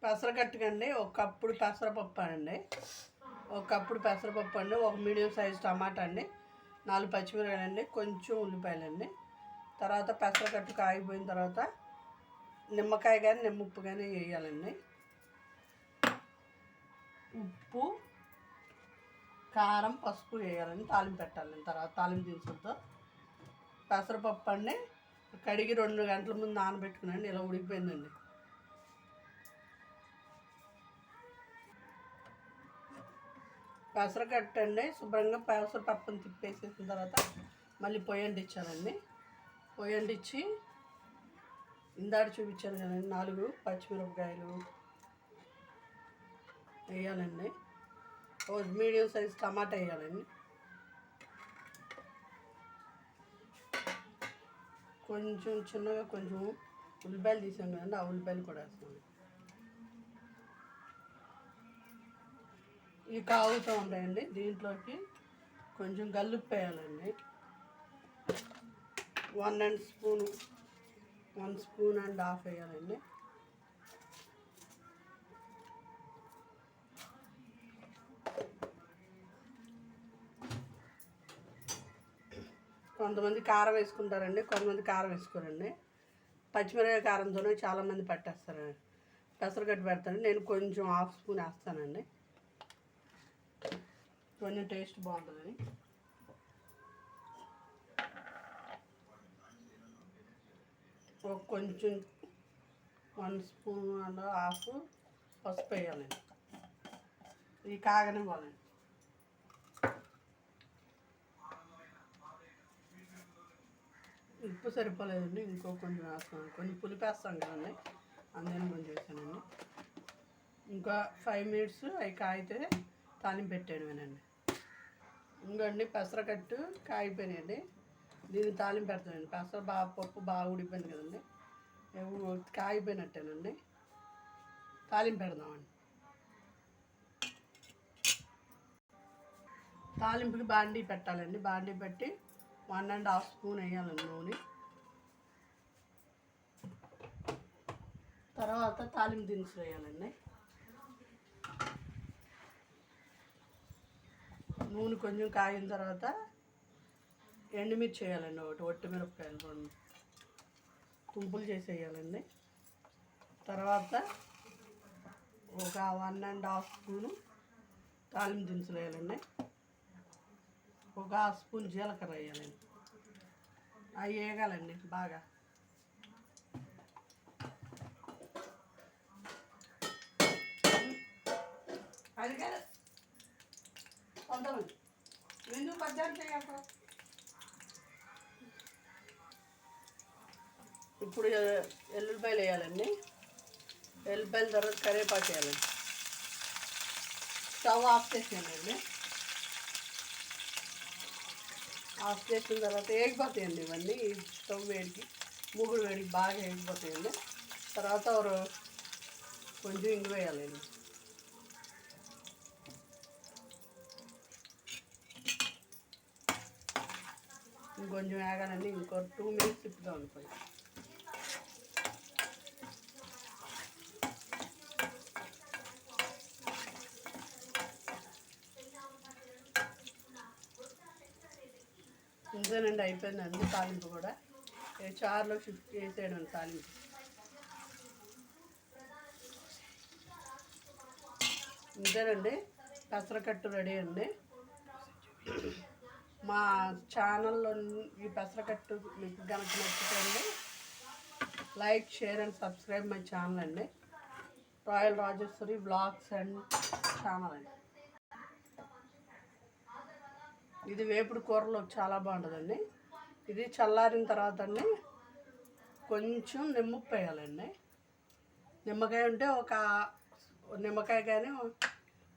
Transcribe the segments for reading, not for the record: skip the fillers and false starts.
పెసరగట్టుకండి ఒక కప్పుడు పెసరపప్పు అండి, ఒక కప్పుడు పెసరపప్పు అండి, ఒక మీడియం సైజు టమాటా అండి, 4 పచ్చిమిరపకాయలు అండి, కొంచెం ఉల్లిపాయలండి. తర్వాత పెసరగట్టు కాగిపోయిన తర్వాత నిమ్మకాయ కానీ నిమ్మప్పు కానీ వేయాలండి. ఉప్పు, కారం, పసుపు వేయాలండి. తాలింపు పెట్టాలండి. తర్వాత తాలింపు దినుసులతో పెసరపప్పు అండి కడిగి 2 గంటల ముందు నానబెట్టుకున్నాండి. ఇలా ఉడికిపోయిందండి. పెసరగట్టు అండి శుభ్రంగా పెసరపప్పుని తిప్పేసేసిన తర్వాత మళ్ళీ పొయ్యి అంటించాలండి. పొయ్యి అంటించి ఇందాక చూపించాను కదండి 4 పచ్చిమిరపకాయలు వేయాలండి. ఒక మీడియం సైజ్ టమాటా వేయాలండి. కొంచెం చిన్నగా కొంచెం ఉల్లిపాయలు తీసాం కదండి, ఆ ఉల్లిపాయలు కూడా వేస్తాను. ఇవి కాగుతూ ఉంటాయండి. దీంట్లోకి కొంచెం గల్లుప్పు వేయాలండి. 1 స్పూన్ అండ్ హాఫ్ వేయాలండి. కొంతమంది కారం వేసుకుంటారండి, కొంతమంది కారం వేసుకోరండి. పచ్చిమిరపకాయ కారంతోనే చాలామంది పట్టేస్తారండి. పెసరగట్టు పెడతానండి, నేను కొంచెం 1/2 స్పూన్ వేస్తానండి, కొంచెం టేస్ట్ బాగుంటుందని. కొంచెం 1 స్పూన్ అండ్ హాఫ్ పసుపు వేయాలండి. ఇవి కాగనే పోవాలండి. ఉప్పు సరిపోలేదండి, ఇంకో కొంచెం వేస్తాను. కొంచెం పులుపు వేస్తాం కదండి, అందుకని కొంచెం వేసానండి. ఇంకా 5 మినిట్స్ అవి కాగితే తాలింపు పెట్టేయడమేనండి. ఇంకోండి పెసరగట్టు కాగిపోయినాయండి. దీన్ని తాలింపు పెడతానండి. పప్పు బాగా ఉడిపోయింది కదండి, కాగిపోయినట్టేనండి. తాలింపు పెడదామండి. తాలింపుకి బాండీ పెట్టాలండి. బాండీ పెట్టి 1.5 స్పూన్ వేయాలండి నూనె. తర్వాత తాలింపు దినుసులు వేయాలండి. నూనె కొంచెం కాగిన తర్వాత ఎండుమిర్చి వేయాలండి. ఒకటి ఒట్టిమిరపకాయలు 2 తుంపులు చేసి వేయాలండి. తర్వాత ఒక 1.5 స్పూను తాలింపు దినుసులు వేయాలండి. ఒక 1/2 స్పూన్ జీలకర్ర వేయాలండి. అవి వేగాలండి బాగా. అది కదా కొంతమంది ఎందుకు పద్దాలు చేయాలి. ఇప్పుడు ఎల్లుల్లిపాయలు వేయాలండి. ఎల్లుల్లిపాయల తర్వాత కరివేపాకు వేయాలండి. స్టవ్ ఆఫ్ చేసానండి. ఆఫ్ చేసిన తర్వాత వేగిపోతాయండి ఇవన్నీ. స్టవ్ వేడికి మూగుడు వేడికి బాగా వేగిపోతాయండి. తర్వాత కొంచెం ఇంగు వేయాలండి. ఇంకొంచెం వేగాలండి. ఇంకో 2 మినిట్స్ తిప్పుగా ఉండిపోయి ఇంతేనండి, అయిపోయిందండి. తాలింపు కూడా చారులో షిఫ్ట్ చేసేయడం తాలింపు. ఇంతేనండి, పెసరకట్టు రెడీ అండి. మా ఛానల్లో ఈ పెసరకట్టు మీకు కనుక నచ్చుతుంది like, share and subscribe my channel అండి. Royal Rajeshwari vlogs and channel అండి. ఇది వేపుడు కూరలో చాలా బాగుంటుందండి. ఇది చల్లారిన తర్వాత అండి కొంచెం నిమ్మప్పు వేయాలండి. నిమ్మకాయ ఉంటే ఒక నిమ్మకాయ కానీ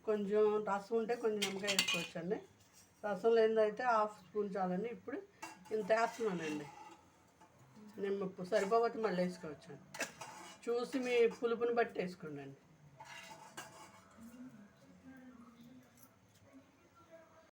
కొంచెం రసం ఉంటే కొంచెం నిమ్మకాయ వేసుకోవచ్చండి. రసం లేనిదైతే 1/2 స్పూన్ చాలండి. ఇప్పుడు ఇంత వేస్తున్నానండి. నిమ్మప్పు సరిపోతే మళ్ళీ వేసుకోవచ్చండి. చూసి మీ పులుపుని బట్టి వేసుకోండి.